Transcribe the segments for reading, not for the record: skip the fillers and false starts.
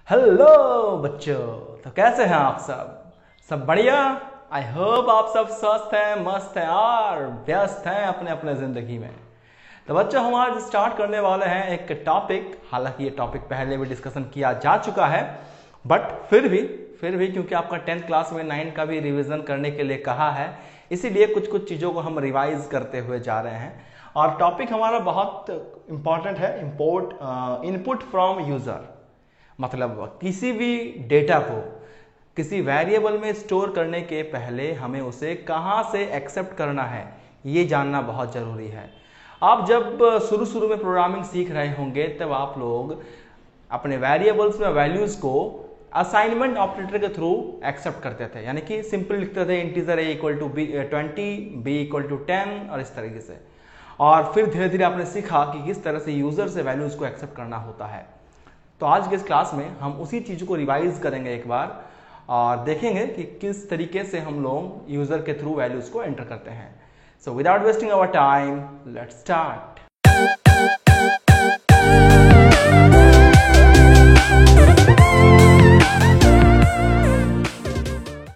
Hello बच्चों। तो कैसे हैं आप सब बढ़िया। आई होप आप सब स्वस्थ हैं, मस्त हैं और व्यस्त हैं अपने अपने जिंदगी में। तो बच्चों हम आज स्टार्ट करने वाले हैं एक टॉपिक। हालांकि ये टॉपिक पहले भी डिस्कशन किया जा चुका है, बट फिर भी क्योंकि आपका 10th क्लास में 9 का भी रिवीजन करने के लिए कहा है, इसीलिए कुछ कुछ चीज़ों को हम रिवाइज करते हुए जा रहे हैं। और टॉपिक हमारा बहुत इंपॉर्टेंट है, इनपुट फ्रॉम यूजर। मतलब किसी भी डेटा को किसी वेरिएबल में स्टोर करने के पहले हमें उसे कहाँ से एक्सेप्ट करना है, ये जानना बहुत ज़रूरी है। आप जब शुरू में प्रोग्रामिंग सीख रहे होंगे तब आप लोग अपने वेरिएबल्स में वैल्यूज़ को असाइनमेंट ऑपरेटर के थ्रू एक्सेप्ट करते थे, यानी कि सिंपल लिखते थे integer a equal to 20, b equal to 10 और इस तरीके से। और फिर धीरे धीरे आपने सीखा कि किस तरह से यूज़र से वैल्यूज़ को एक्सेप्ट करना होता है। तो आज के इस क्लास में हम उसी चीज़ को रिवाइज करेंगे एक बार और देखेंगे कि किस तरीके से हम लोग यूज़र के थ्रू वैल्यूज़ को एंटर करते हैं। So without wasting our time let's start.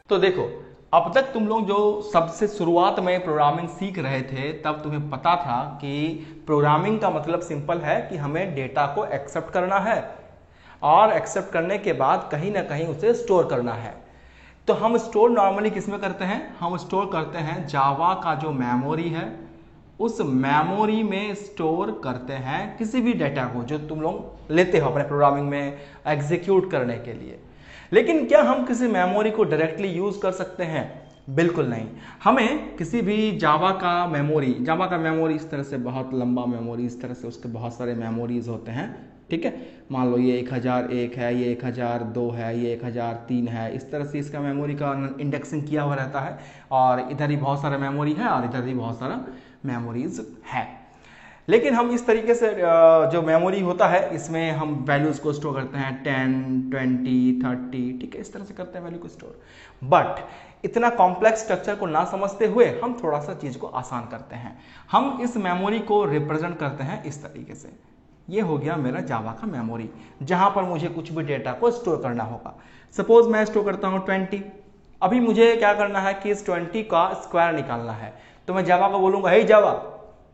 तो देखो, अब तक तुम लोग जो सबसे शुरुआत में प्रोग्रामिंग सीख रहे थे तब तुम्हें पता था कि प्रोग्रामिंग का मतलब सिंपल है कि हमें डेटा को एक्सेप्ट करना है और एक्सेप्ट करने के बाद कहीं ना कहीं उसे स्टोर करना है। तो हम स्टोर नॉर्मली किस में करते हैं? हम स्टोर करते हैं जावा का जो मेमोरी है, उस मेमोरी में स्टोर करते हैं किसी भी डेटा को जो तुम लोग लेते हो अपने प्रोग्रामिंग में एग्जीक्यूट करने के लिए। लेकिन क्या हम किसी मेमोरी को डायरेक्टली यूज कर सकते हैं? बिल्कुल नहीं। हमें किसी भी जावा का मेमोरी इस तरह से बहुत लंबा मेमोरी, इस तरह से उसके बहुत सारे मेमोरीज होते हैं, ठीक है। मान लो ये 1001 है, ये 1002 है, ये 1003 है, इस तरह से इसका मेमोरी का इंडेक्सिंग किया हुआ रहता है। और इधर ही बहुत सारा मेमोरी है और इधर भी बहुत सारा मेमोरीज है। लेकिन हम इस तरीके से जो मेमोरी होता है इसमें हम वैल्यूज़ को स्टोर करते हैं 10, 20, 30, ठीक है, इस तरह से करते हैं वैल्यू को स्टोर। बट इतना कॉम्प्लेक्स स्ट्रक्चर को ना समझते हुए हम थोड़ा सा चीज़ को आसान करते हैं। हम इस मेमोरी को रिप्रेजेंट करते हैं इस तरीके से। ये हो गया मेरा जावा का मेमोरी, जहां पर मुझे कुछ भी डेटा को स्टोर करना होगा। सपोज मैं स्टोर करता हूं 20। अभी मुझे क्या करना है कि इस 20 का स्क्वायर निकालना है। तो मैं जावा को बोलूंगा, हे जावा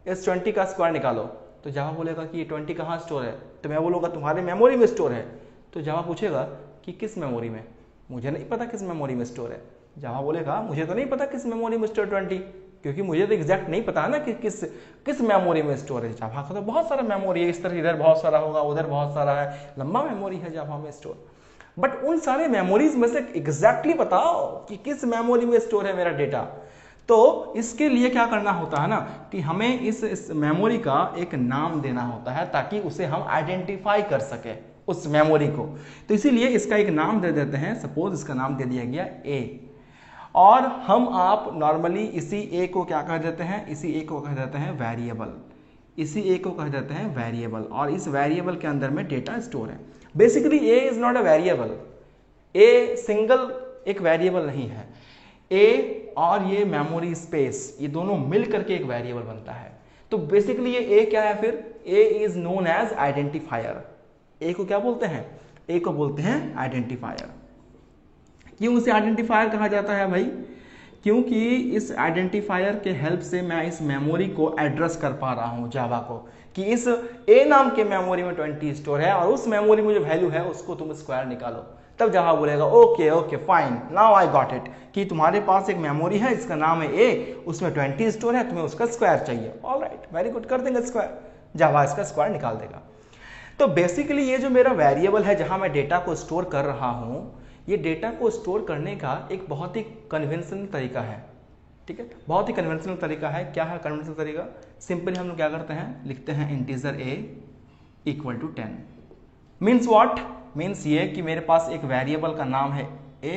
इस 20 का स्क्वायर निकालो। तो जावा बोलेगा कि ये 20 कहाँ स्टोर है? तो मैं बोलूंगा तुम्हारे मेमोरी में स्टोर है। तो जावा पूछेगा कि किस मेमोरी में? मुझे नहीं पता किस मेमोरी में स्टोर है। जावा बोलेगा मुझे तो नहीं पता किस मेमोरी में स्टोर 20, क्योंकि मुझे तो एग्जैक्ट नहीं पता है ना कि किस मेमोरी में स्टोर है। जावा का तो बहुत सारा मेमोरी है, इस तरह इधर बहुत सारा होगा, उधर बहुत सारा है, लंबा मेमोरी है जावा में स्टोर। बट उन सारे मेमोरीज में से एग्जैक्टली बताओ कि किस मेमोरी में स्टोर है मेरा डेटा। तो इसके लिए क्या करना होता है ना कि हमें इस मेमोरी का एक नाम देना होता है ताकि उसे हम आइडेंटिफाई कर सके उस मेमोरी को। तो इसीलिए इसका एक नाम दे देते हैं। सपोज इसका नाम दे दिया गया ए, और आप नॉर्मली इसी ए को क्या कह देते हैं? इसी ए को कह देते हैं वेरिएबल। इसी ए को कह देते हैं वेरिएबल, और इस वेरिएबल के अंदर में डेटा स्टोर है। Basically A is not a variable. A single एक वेरिएबल नहीं है। ए और ये मेमोरी स्पेस, ये दोनों मिल करके एक वेरिएबल बनता है। तो बेसिकली ये ए क्या है फिर? ए इज नोन एज आइडेंटिफायर। ए को क्या बोलते हैं? ए को बोलते हैं आइडेंटिफायर। क्यों उसे आइडेंटिफायर कहा जाता है भाई? क्योंकि इस आइडेंटिफायर के हेल्प से मैं इस मेमोरी को एड्रेस कर पा रहा हूं जावा को कि इस ए नाम के मेमोरी में 20 स्टोर है और उस मेमोरी में जो वैल्यू है उसको तुम स्क्वायर निकालो। तब जावा बोलेगा okay okay fine, now I got it, कि तुम्हारे पास एक मेमोरी है जिसका नाम है ए, उसमें 20 स्टोर है, तुम्हें उसका स्क्वायर चाहिए। ऑलराइट, वेरी गुड, कर देंगे स्क्वायर। जावा इसका स्क्वायर निकाल देगा। तो बेसिकली ये जो मेरा वेरिएबल है जहां मैं डेटा को स्टोर कर रहा हूं, ये डेटा को स्टोर करने का एक बहुत ही कन्वेंशनल तरीका है, ठीक है। बहुत ही कन्वेंशनल तरीका है। क्या है कन्वेंशनल तरीका? सिंपली हम लोग क्या करते हैं, लिखते हैं integer a equal to 10। Means what? Means ये कि मेरे पास एक वेरिएबल का नाम है a,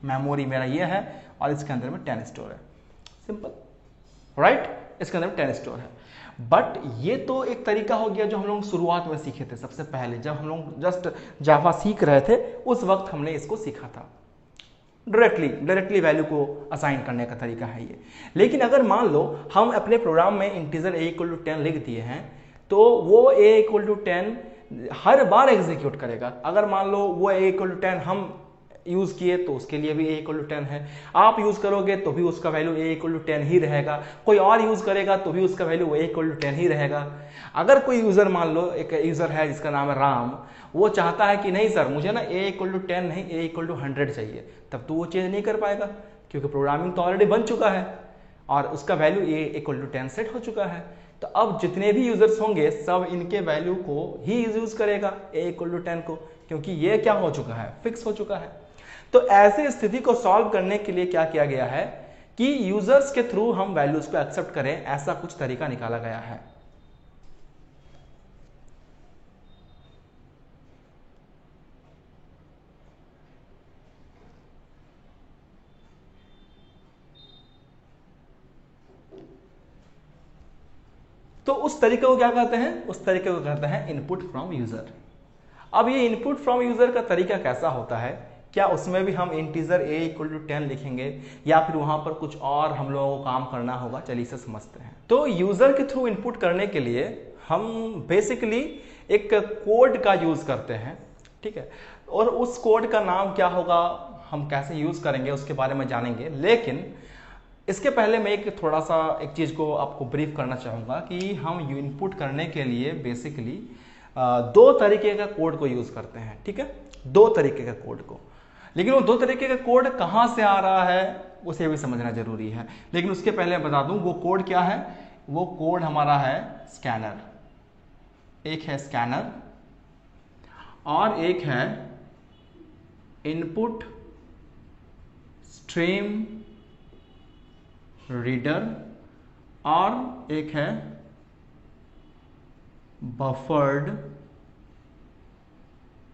मेमोरी मेरा ये है और इसके अंदर में 10 स्टोर है। Simple, right? इसके अंदर में 10 स्टोर है। बट ये तो एक तरीका हो गया जो हम लोग शुरुआत में सीखे थे। सबसे पहले जब हम लोग जस्ट जावा सीख रहे थे उस वक्त हमने इसको सीखा था। डायरेक्टली वैल्यू को असाइन करने का तरीका है ये। लेकिन अगर मान लो हम अपने प्रोग्राम में इंटीजर a इक्वल टू 10 लिख दिए हैं, तो वो a इक्वल टू 10 हर बार एग्जीक्यूट करेगा। अगर मान लो वो a=10 हम यूज किए तो उसके लिए भी a=10 है, आप यूज करोगे तो भी उसका वैल्यू a=10 ही रहेगा, कोई और यूज करेगा तो भी उसका वैल्यू a=10 ही रहेगा। अगर कोई यूजर, मान लो एक यूजर है जिसका नाम है राम, वो चाहता है कि नहीं सर मुझे ना a=10 नहीं a=100 चाहिए, तब तो वो चेंज नहीं कर पाएगा क्योंकि प्रोग्रामिंग तो ऑलरेडी बन चुका है और उसका वैल्यू a=10 सेट हो चुका है। तो अब जितने भी यूजर्स होंगे सब इनके वैल्यू को ही यूज करेगा a=10 को, क्योंकि ये क्या हो चुका है, फिक्स हो चुका है। तो ऐसे स्थिति को सॉल्व करने के लिए क्या किया गया है कि यूजर्स के थ्रू हम वैल्यूज को एक्सेप्ट करें, ऐसा कुछ तरीका निकाला गया है। तो उस तरीके को क्या कहते हैं, उस तरीके को कहते हैं इनपुट फ्रॉम यूजर। अब ये इनपुट फ्रॉम यूजर का तरीका कैसा होता है, क्या उसमें भी हम इंटीजर a=10 लिखेंगे या फिर वहां पर कुछ और हम लोगों को काम करना होगा, चलिए इसे समझते हैं। तो यूजर के थ्रू इनपुट करने के लिए हम बेसिकली एक कोड का यूज करते हैं, ठीक है, और उस कोड का नाम क्या होगा, हम कैसे यूज करेंगे उसके बारे में जानेंगे। लेकिन इसके पहले मैं एक थोड़ा सा एक चीज को आपको ब्रीफ करना चाहूंगा कि हम इनपुट करने के लिए बेसिकली दो तरीके का कोड को यूज करते हैं, ठीक है, दो तरीके का कोड को। लेकिन वो दो तरीके का कोड कहां से आ रहा है उसे भी समझना जरूरी है। लेकिन उसके पहले बता दूं वो कोड क्या है, वो कोड हमारा है स्कैनर। एक है स्कैनर और एक है इनपुट स्ट्रीम रीडर और एक है बफर्ड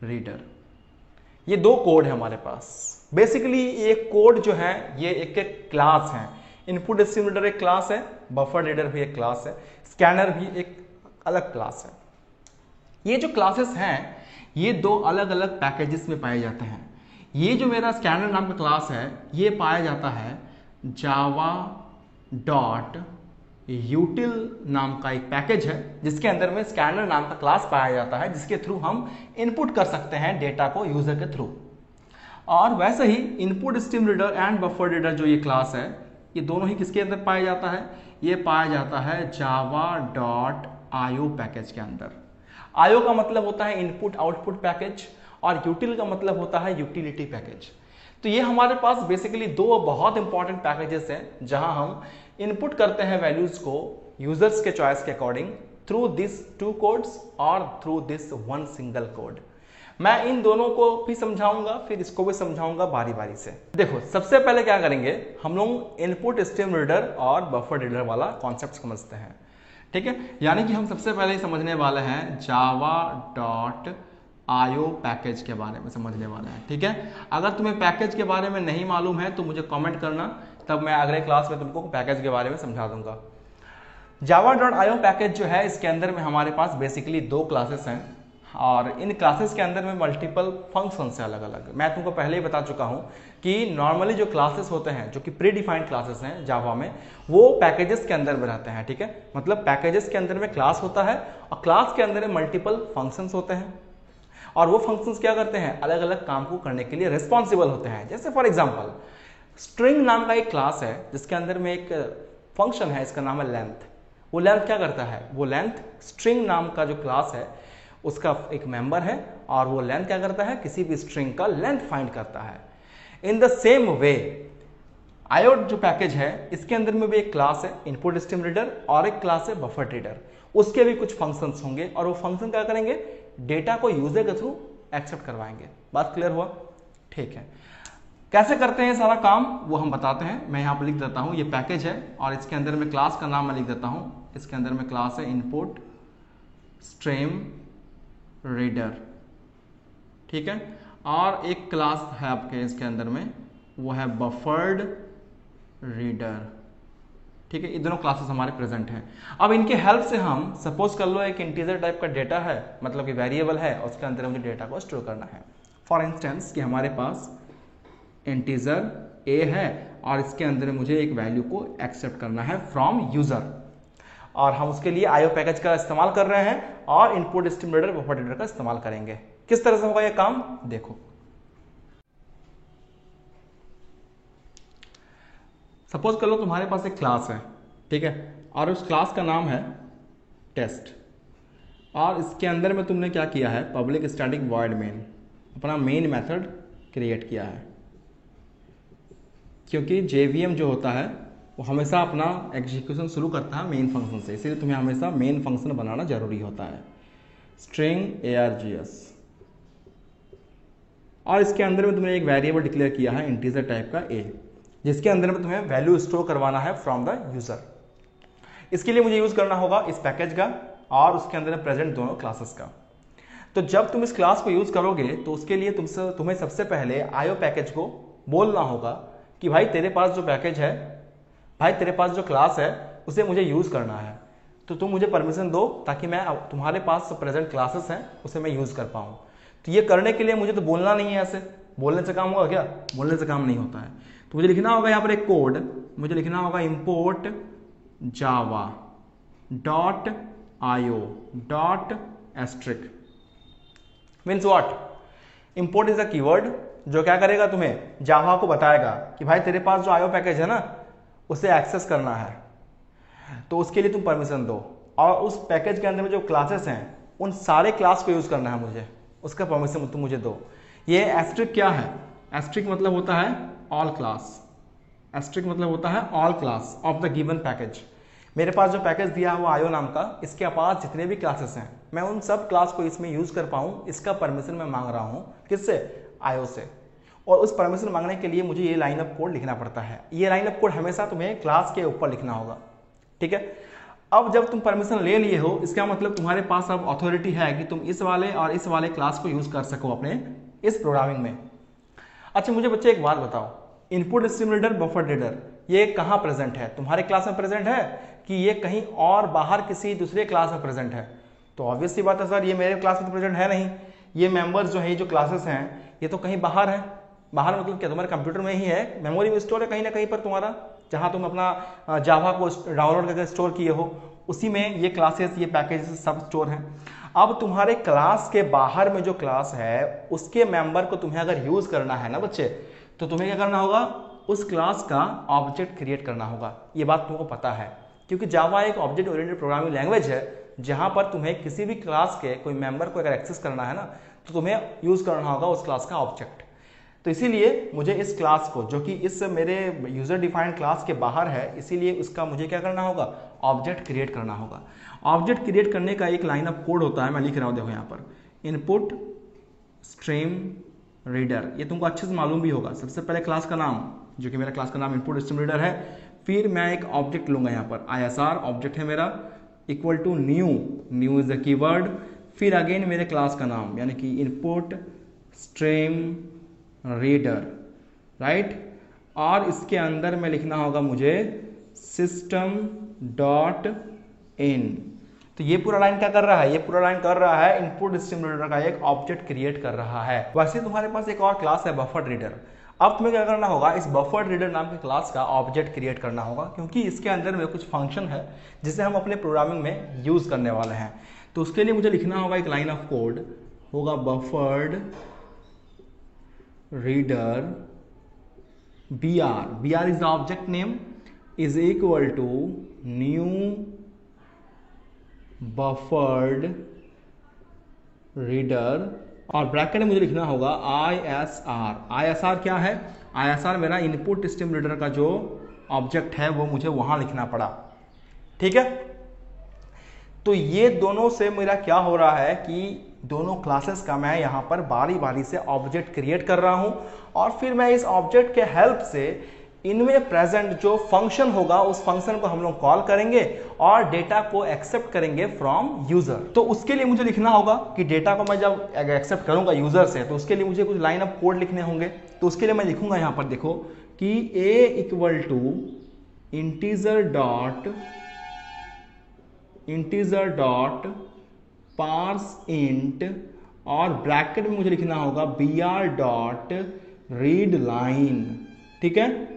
रीडर। ये दो कोड है हमारे पास। बेसिकली ये कोड जो है ये एक एक क्लास है। इनपुट स्ट्रीम रीडर एक क्लास है, बफर रीडर भी एक क्लास है, स्कैनर भी एक अलग क्लास है। ये जो क्लासेस हैं ये दो अलग अलग पैकेजेस में पाए जाते हैं। ये जो मेरा स्कैनर नाम का क्लास है ये पाया जाता है java.util नाम का एक पैकेज है जिसके अंदर में स्कैनर नाम का क्लास पाया जाता है, जिसके थ्रू हम इनपुट कर सकते हैं डेटा को यूजर के थ्रू। और वैसे ही input stream reader and buffer reader जो ये क्लास है ये दोनों ही किसके अंदर पाया जाता है, ये पाया जाता है java.io पैकेज के अंदर। आईओ का मतलब होता है इनपुट आउटपुट पैकेज और यूटिल का मतलब होता है यूटिलिटी पैकेज। तो ये हमारे पास बेसिकली दो बहुत इंपॉर्टेंट पैकेजेस हैं जहां हम इनपुट करते हैं वैल्यूज को यूजर्स के चॉइस के according through this two codes और through this one single code. मैं इन दोनों को भी समझाऊंगा फिर इसको भी समझाऊंगा बारी बारी से। देखो सबसे पहले क्या करेंगे, हम लोग इनपुट स्ट्रीम रीडर और बफर रीडर वाला कॉन्सेप्ट समझते हैं, ठीक है। यानी कि हम सबसे पहले समझने वाले हैं java.io पैकेज के बारे में समझने वाले हैं, ठीक है। अगर तुम्हें पैकेज के बारे में नहीं मालूम है तो मुझे कमेंट करना, तब मैं अगले क्लास में तुमको पैकेज के बारे में समझा दूंगा। java.io पैकेज जो है इसके अंदर में हमारे पास बेसिकली दो क्लासेस हैं और इन क्लासेस के अंदर में मल्टीपल फंक्शंस है अलग अलग। मैं तुमको पहले ही बता चुका हूं कि नॉर्मली जो क्लासेस होते हैं जो कि प्री डिफाइंड क्लासेस हैं जावा में, वो पैकेजेस के अंदर में रहते हैं, ठीक है। मतलब पैकेजेस के अंदर में क्लास होता है और क्लास के अंदर में मल्टीपल फंक्शंस होते हैं और वो फंक्शंस क्या करते हैं, अलग अलग काम को करने के लिए रिस्पॉन्सिबल होते हैं। जैसे फॉर एग्जाम्पल स्ट्रिंग नाम का एक क्लास है जिसके अंदर में एक फंक्शन है, इसका नाम है लेंथ। वो लेंथ क्या करता है, वो लेंथ स्ट्रिंग नाम का जो क्लास है उसका एक मेंबर है और वो लेंथ क्या करता है, किसी भी स्ट्रिंग का लेंथ फाइंड करता है। इन द सेम वे आयो जो पैकेज है इसके अंदर में भी एक क्लास है इनपुट स्ट्रीम रीडर और एक क्लास है बफर रीडर। उसके भी कुछ फंक्शंस होंगे और वो फंक्शन क्या करेंगे, डेटा को यूजर के थ्रू एक्सेप्ट करवाएंगे। बात क्लियर हुआ, ठीक है। कैसे करते हैं सारा काम वो हम बताते हैं। मैं यहाँ पर लिख देता हूँ, ये पैकेज है और इसके अंदर में क्लास का नाम मैं लिख देता हूँ। इसके अंदर में क्लास है इनपुट स्ट्रीम रीडर, ठीक है, और एक क्लास है आपके इसके अंदर में वो है बफर्ड रीडर, ठीक है। ये दोनों क्लासेस हमारे प्रेजेंट हैं। अब इनके हेल्प से हम सपोज कर लो एक इंटीजर टाइप का डेटा है, मतलब कि वेरिएबल है और उसके अंदर मुझे डेटा को स्टोर करना है। फॉर इंस्टेंस कि हमारे पास इंटीजर ए है और इसके अंदर मुझे एक वैल्यू को एक्सेप्ट करना है फ्रॉम यूजर। और हम उसके लिए आईओ पैकेज का इस्तेमाल कर रहे हैं और इनपुट स्टिमुलेटर बफर रीडर का इस्तेमाल करेंगे। किस तरह से होगा यह काम देखो। सपोज कर लो तुम्हारे पास एक क्लास है, ठीक है, और उस क्लास का नाम है टेस्ट, और इसके अंदर में तुमने क्या किया है, पब्लिक स्टैटिक वॉइड मेन, अपना मेन मेथड क्रिएट किया है। क्योंकि JVM जो होता है वो हमेशा अपना एग्जीक्यूशन शुरू करता है मेन फंक्शन से, इसलिए तुम्हें हमेशा मेन फंक्शन बनाना जरूरी होता है, स्ट्रिंग args। और इसके अंदर में तुमने एक वेरिएबल डिक्लेयर किया है इंटीजर टाइप का a, जिसके अंदर में तुम्हें वैल्यू स्टोर करवाना है फ्रॉम द यूजर। इसके लिए मुझे यूज करना होगा इस पैकेज का और उसके अंदर प्रेजेंट दोनों क्लासेस का। तो जब तुम इस क्लास को यूज करोगे तो उसके लिए तुम्हें सबसे पहले आईओ पैकेज को बोलना होगा कि भाई तेरे पास जो पैकेज है, भाई तेरे पास जो क्लास है उसे मुझे यूज करना है, तो तुम मुझे परमिशन दो ताकि मैं तुम्हारे पास जो प्रेजेंट क्लासेस हैं उसे मैं यूज कर पाऊँ। तो ये करने के लिए मुझे तो बोलना नहीं है, ऐसे बोलने से काम होगा क्या? बोलने से काम नहीं होता है। तो मुझे लिखना होगा यहाँ पर एक कोड, मुझे लिखना होगा import java dot io dot asterisk। Means what? import is a keyword जो क्या करेगा, तुम्हें जावा को बताएगा कि भाई तेरे पास जो आईओ पैकेज है ना उसे एक्सेस करना है, तो उसके लिए तुम परमिशन दो, और उस पैकेज के अंदर में जो क्लासेस हैं उन सारे क्लास को यूज करना है मुझे, उसका परमिशन तुम मुझे दो। ये एस्ट्रिक क्या है? एस्ट्रिक मतलब होता है ऑल क्लास, एस्ट्रिक मतलब होता है all class of the given package. मेरे पास जो पैकेज दिया हुआ आईओ नाम का, इसके पास जितने भी क्लासेस हैं मैं उन सब क्लास को इसमें यूज कर पाऊँ, इसका परमिशन मैं मांग रहा हूँ। किससे? आईओ से। और उस परमिशन मांगने के लिए मुझे ये लाइन ऑफ कोड लिखना पड़ता है। ये लाइन ऑफ कोड हमेशा तुम्हें क्लास के ऊपर लिखना होगा, ठीक है। अब जब तुम परमिशन ले लिए हो, इसका मतलब तुम्हारे पास अब अथॉरिटी है कि तुम इस वाले और इस वाले क्लास को यूज कर सको अपने इस प्रोग्रामिंग में। अच्छा मुझे बच्चे एक बात बताओ, इनपुट स्टिमुलेटर बफर रीडर ये कहाँ प्रेजेंट है? तुम्हारे क्लास में प्रेजेंट है कि ये कहीं और बाहर किसी दूसरे क्लास में प्रेजेंट है? तो ऑब्वियस सी बात है सर, ये मेरे क्लास में तो प्रेजेंट है नहीं। ये मेंबर्स जो है, जो क्लासेस हैं, ये तो कहीं बाहर है। बाहर मतलब क्या? तुम्हारे कंप्यूटर में ही है, मेमोरी में स्टोर है कहीं ना कहीं पर तुम्हारा, जहां तुम अपना जावा को डाउनलोड करके स्टोर किए हो, उसी में ये क्लासेस, ये पैकेजेस सब स्टोर हैं। अब तुम्हारे क्लास के बाहर में जो क्लास है उसके मेंबर को तुम्हें अगर यूज करना है ना बच्चे, तो तुम्हें क्या करना होगा? उस क्लास का ऑब्जेक्ट क्रिएट करना होगा। ये बात तुमको पता है, क्योंकि जावा एक ऑब्जेक्ट ओरिएंटेड प्रोग्रामिंग लैंग्वेज है, जहां पर तुम्हें किसी भी क्लास के कोई मेंबर को अगर एक्सेस करना है ना, तो तुम्हें यूज करना होगा उस क्लास का ऑब्जेक्ट। तो इसीलिए मुझे इस क्लास को, जो कि इस मेरे यूजर डिफाइंड क्लास के बाहर है, इसीलिए उसका मुझे क्या करना होगा? ऑब्जेक्ट क्रिएट करना होगा। ऑब्जेक्ट क्रिएट करने का एक लाइन ऑफ कोड होता है, मैं लिख रहा हूं, देखो यहाँ पर, इनपुट स्ट्रीम रीडर। ये तुमको अच्छे से मालूम भी होगा। सबसे पहले क्लास का नाम, जो कि मेरा क्लास का नाम इनपुट स्ट्रीम रीडर है, फिर मैं एक ऑब्जेक्ट लूंगा यहाँ पर, ISR ऑब्जेक्ट है मेरा, equal to new, new is the keyword, फिर अगेन मेरे क्लास का नाम यानी कि इनपुट स्ट्रीम रीडर, राइट। और इसके अंदर में लिखना होगा मुझे सिस्टम डॉट इन। तो ये पूरा लाइन क्या कर रहा है? ये पूरा लाइन कर रहा है इनपुट स्ट्रीम रीडर का एक ऑब्जेक्ट क्रिएट कर रहा है। वैसे तुम्हारे पास एक और क्लास है बफर रीडर। अब तुम्हें क्या करना होगा? इस बफर रीडर नाम के क्लास का ऑब्जेक्ट क्रिएट करना होगा, क्योंकि इसके अंदर में कुछ फंक्शन है जिसे हम अपने प्रोग्रामिंग में यूज करने वाले हैं। तो उसके लिए मुझे लिखना होगा एक लाइन ऑफ कोड होगा, buffered reader br is the object name is equal to new buffered reader, और ब्रैकेट में मुझे लिखना होगा ISR क्या है? ISR मेरा इनपुट स्ट्रीम रीडर का जो ऑब्जेक्ट है वो मुझे वहां लिखना पड़ा, ठीक है। तो ये दोनों से मेरा क्या हो रहा है कि दोनों क्लासेस का मैं यहां पर बारी बारी से ऑब्जेक्ट क्रिएट कर रहा हूं, और फिर मैं इस ऑब्जेक्ट के हेल्प से इनमें प्रेजेंट जो फंक्शन होगा उस फंक्शन को हम लोग कॉल करेंगे और डेटा को एक्सेप्ट करेंगे फ्रॉम यूजर। तो उसके लिए मुझे लिखना होगा कि डेटा को मैं जब एक्सेप्ट करूंगा यूजर से, तो उसके लिए मुझे कुछ लाइन ऑफ कोड लिखने होंगे। तो उसके लिए मैं लिखूंगा यहां पर, देखो कि a equal to integer dot parse int, और ब्रैकेट में मुझे लिखना होगा br डॉट रीड लाइन, ठीक है।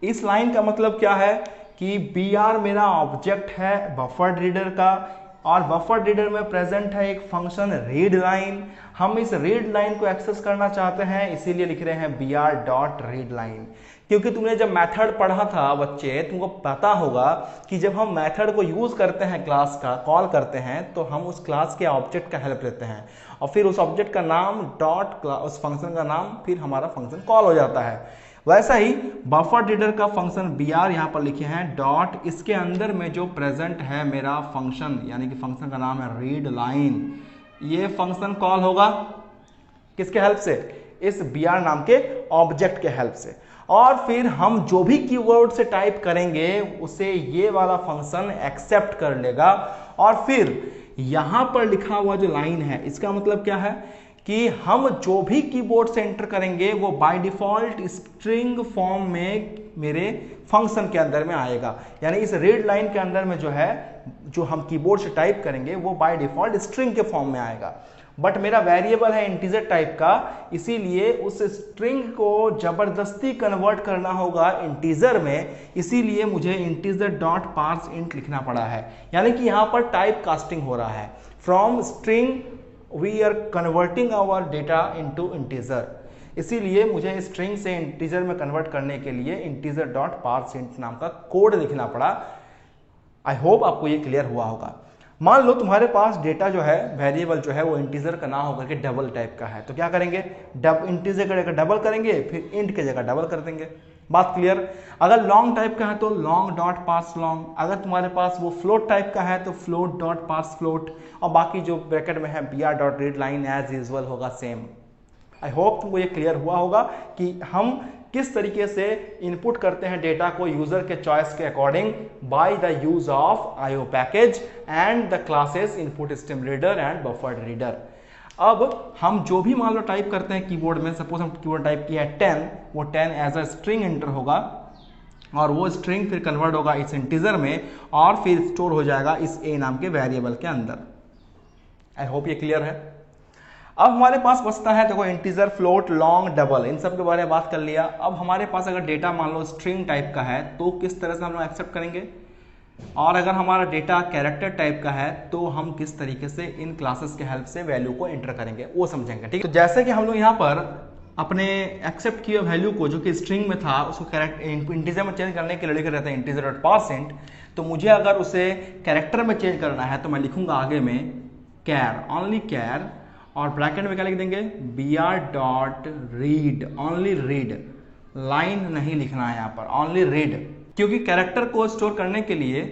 इस लाइन का मतलब क्या है कि br मेरा ऑब्जेक्ट है बफर्ड रीडर का, और बफर्ड रीडर में प्रेजेंट है एक फंक्शन रीड लाइन। हम इस रीड लाइन को एक्सेस करना चाहते हैं, इसीलिए लिख रहे हैं br डॉट रीड लाइन। क्योंकि तुमने जब मेथड पढ़ा था बच्चे, तुमको पता होगा कि जब हम मेथड को यूज करते हैं, क्लास का कॉल करते हैं, तो हम उस क्लास के ऑब्जेक्ट का हेल्प लेते हैं और फिर उस ऑब्जेक्ट का नाम डॉट उस फंक्शन का नाम, फिर हमारा फंक्शन कॉल हो जाता है। वैसा ही बफर रीडर का फंक्शन br यहाँ पर लिखे हैं डॉट, इसके अंदर में जो प्रेजेंट है मेरा फंक्शन, यानी कि फंक्शन का नाम है रीड लाइन, ये फंक्शन कॉल होगा किसके हेल्प से? इस br नाम के ऑब्जेक्ट के हेल्प से। और फिर हम जो भी कीवर्ड से टाइप करेंगे उसे ये वाला फंक्शन एक्सेप्ट कर लेगा। और फिर यहां पर लिखा हुआ जो लाइन है, इसका मतलब क्या है कि हम जो भी कीबोर्ड से एंटर करेंगे वो बाय डिफॉल्ट स्ट्रिंग फॉर्म में मेरे फंक्शन के अंदर में आएगा। यानी इस रीड लाइन के अंदर में जो है, जो हम कीबोर्ड से टाइप करेंगे वो बाय डिफॉल्ट स्ट्रिंग के फॉर्म में आएगा। बट मेरा वेरिएबल है इंटीजर टाइप का, इसीलिए उस स्ट्रिंग को जबरदस्ती कन्वर्ट करना होगा इंटीजर में, इसीलिए मुझे इंटीजर डॉट पार्स इंट लिखना पड़ा है। यानी कि यहां पर टाइप कास्टिंग हो रहा है, from string we are converting our data into integer, इसीलिए मुझे स्ट्रिंग से इंटीजर में कन्वर्ट करने के लिए इंटीजर डॉट पार्स इंट नाम का कोड लिखना पड़ा। आई होप आपको ये क्लियर हुआ होगा। मान लो तुम्हारे पास डेटा जो है, वेरिएबल जो है वो इंटीजर का ना होकर के डबल टाइप का है, तो क्या करेंगे? इंटीजर का जगह डबल करेंगे, फिर इंट के जगह डबल कर देंगे। बात क्लियर? अगर लॉन्ग टाइप का है तो लॉन्ग डॉट पार्स लॉन्ग, अगर तुम्हारे पास वो फ्लोट टाइप का है तो फ्लोट डॉट पार्स फ्लोट, और बाकी जो ब्रैकेट में है br dot read line as usual होगा सेम। आई होप तुमको ये क्लियर हुआ होगा कि हम किस तरीके से इनपुट करते हैं डेटा को यूजर के चॉइस के according by the use of IO package and the classes input stream reader and buffered reader. अब हम जो भी मान लो टाइप करते हैं कीबोर्ड में, सपोज हम कीबोर्ड टाइप किया है 10, वो 10 एज अ स्ट्रिंग एंटर होगा और वो स्ट्रिंग फिर कन्वर्ट होगा इस इंटीजर में और फिर स्टोर हो जाएगा इस a नाम के वेरिएबल के अंदर। आई होप ये क्लियर है। अब हमारे पास बचता है, देखो इंटीजर, फ्लोट, लॉन्ग, डबल, इन सब के बारे में बात कर लिया। अब हमारे पास अगर डेटा मान लो स्ट्रिंग टाइप का है तो किस तरह से हम लोग एक्सेप्ट करेंगे, और अगर हमारा डेटा कैरेक्टर टाइप का है तो हम किस तरीके से इन क्लासेस के हेल्प से वैल्यू को एंटर करेंगे, वो समझेंगे। ठीक है, तो जैसे कि हम लोग यहाँ पर अपने एक्सेप्ट किए वैल्यू को जो कि स्ट्रिंग में था उसको कैरेक्टर इंटीजर में चेंज करने के लिए लिखे रहते हैं इंटीजर डॉट पार्सेंट, तो मुझे अगर उसे कैरेक्टर में चेंज करना है तो मैं लिखूंगा आगे में कैर, ओनली कैर, और ब्रैकेट में क्या लिख देंगे br dot read, only read, line नहीं लिखना है यहाँ पर, ओनली रीड, क्योंकि कैरेक्टर को स्टोर करने के लिए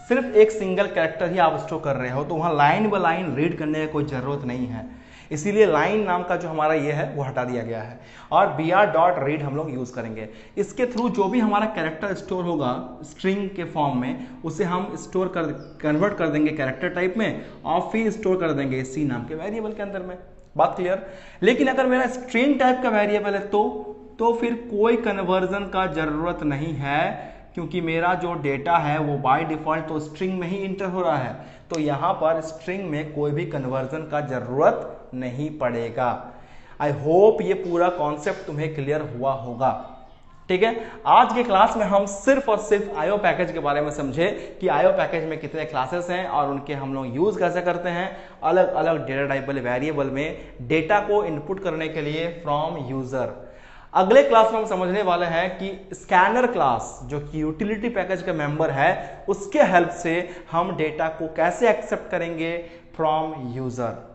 सिर्फ एक सिंगल कैरेक्टर ही आप स्टोर कर रहे हो, तो वहां लाइन बाय लाइन रीड करने की कोई जरूरत नहीं है, इसीलिए लाइन नाम का जो हमारा ये है वो हटा दिया गया है और br डॉट रीड हम लोग यूज करेंगे। इसके थ्रू जो भी हमारा कैरेक्टर स्टोर होगा स्ट्रिंग के फॉर्म में, उसे हम स्टोर कर कन्वर्ट कर देंगे कैरेक्टर टाइप में और फिर स्टोर कर देंगे c नाम के वेरिएबल के अंदर में। बात क्लियर? लेकिन अगर मेरा स्ट्रिंग टाइप का वेरिएबल है तो फिर कोई कन्वर्जन का जरूरत नहीं है, क्योंकि मेरा जो डेटा है वो बाय डिफॉल्ट तो स्ट्रिंग में ही इंटर हो रहा है, तो यहाँ पर स्ट्रिंग में कोई भी कन्वर्जन का जरूरत नहीं पड़ेगा। आई होप ये पूरा कॉन्सेप्ट तुम्हें क्लियर हुआ होगा। ठीक है, आज के क्लास में हम सिर्फ और सिर्फ IO पैकेज के बारे में समझे कि IO पैकेज में कितने क्लासेस हैं और उनके हम लोग यूज कैसे करते हैं अलग अलग डेटा टाइप वाले वेरिएबल में डेटा को इनपुट करने के लिए फ्रॉम यूजर। अगले क्लास में हम समझने वाले हैं कि स्कैनर क्लास जो कि यूटिलिटी पैकेज का मेंबर है उसके हेल्प से हम डेटा को कैसे एक्सेप्ट करेंगे फ्रॉम यूजर।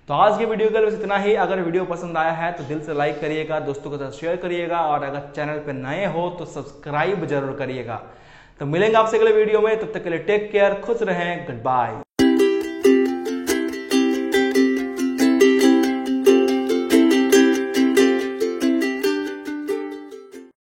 तो आज के वीडियो के लिए बस इतना ही। अगर वीडियो पसंद आया है तो दिल से लाइक करिएगा, दोस्तों के साथ शेयर करिएगा और अगर चैनल पे नए हो तो सब्सक्राइब जरूर करिएगा। तो मिलेंगे आपसे अगले वीडियो में, तब तक के लिए टेक केयर, खुश रहें, गुड बाय।